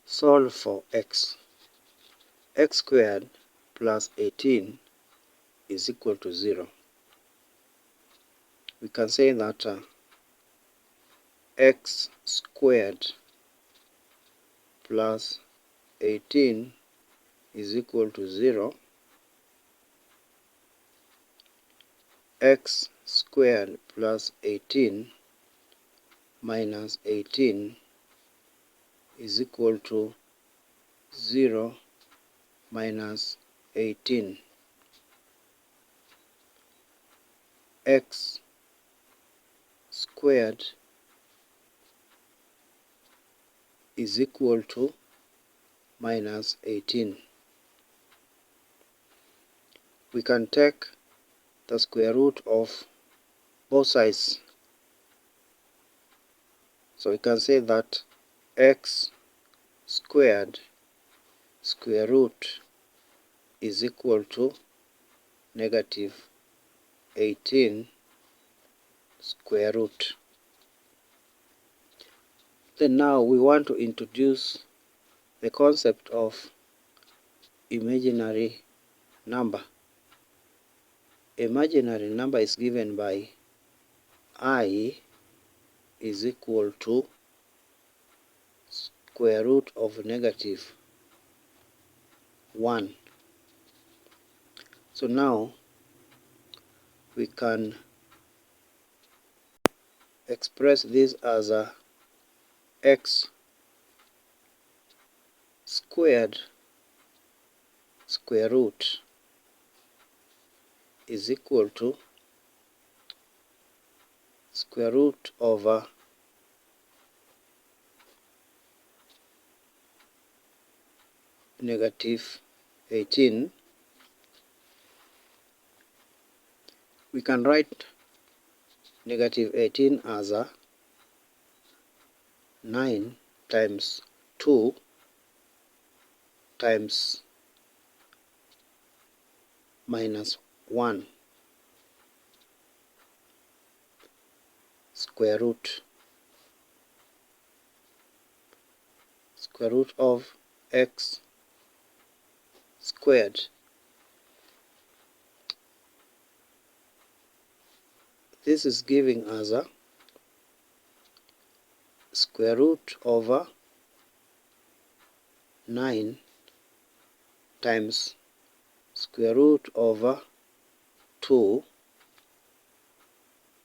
Solve for x. X squared plus 18 is equal to 0. We can say that x squared plus 18 is equal to 0. X squared plus 18 minus 18 is equal to 0 minus 18. X squared is equal to minus 18. We can take the square root of both sides. So we can say that x squared square root is equal to negative 18 square root. Then now we want to introduce the concept of imaginary number. Imaginary number is given by I is equal to square root of negative 1. So now we can express this as a x squared square root is equal to square root over negative 18. We can write negative 18 as a 9 times 2 times minus 1 square root of x squared. This is giving us a square root over 9 times square root over 2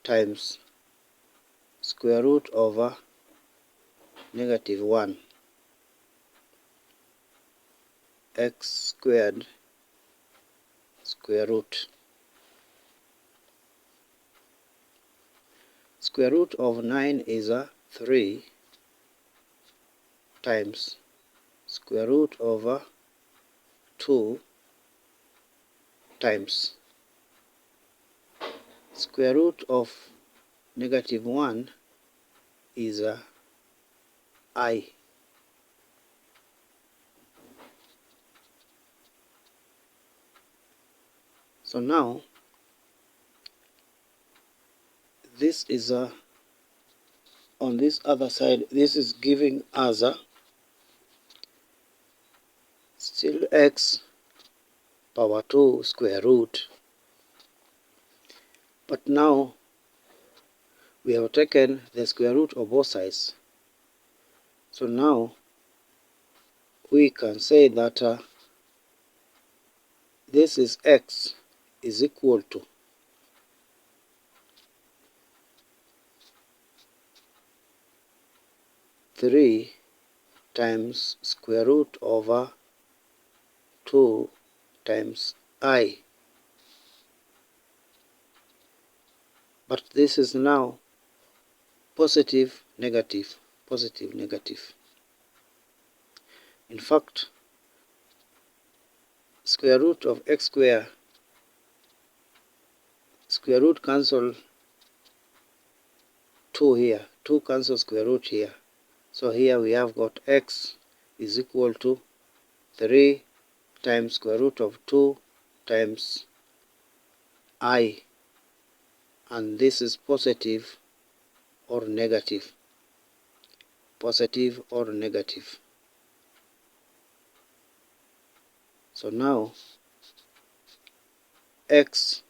times square root over negative 1 x squared square root. Square root of 9 is a 3 times square root over 2 times square root of negative 1 is a I. So now this is a, on this other side, this is giving us a still x power 2 square root. But now we have taken the square root of both sides. So now we can say that this is x is equal to three times square root over 2 times I. But this is now positive, negative, positive, negative. In fact, square root of x squared, square root cancel 2 here, 2 cancel square root here. So here we have got x is equal to 3 times square root of 2 times I. And this is positive or negative. Positive or negative. So now x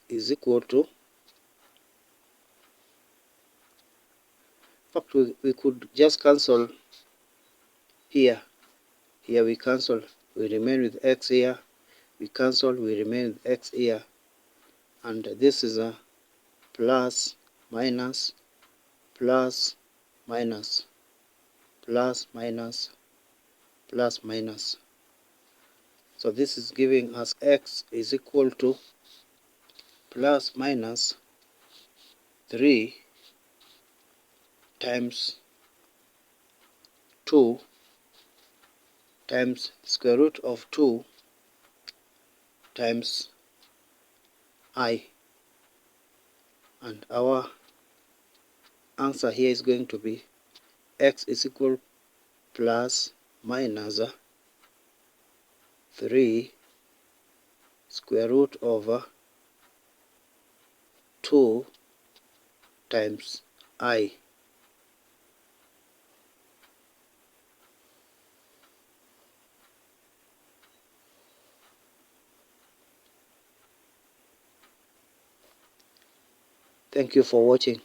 is equal to, in fact we could just cancel here. Here we cancel, we remain with x here, we cancel, we remain with x here, and this is a plus minus plus minus plus minus plus minus. So this is giving us x is equal to plus minus 3 times 2 times square root of 2 times I, and our answer here is going to be x is equal plus minus 3 square root over 2 times I. Thank you for watching.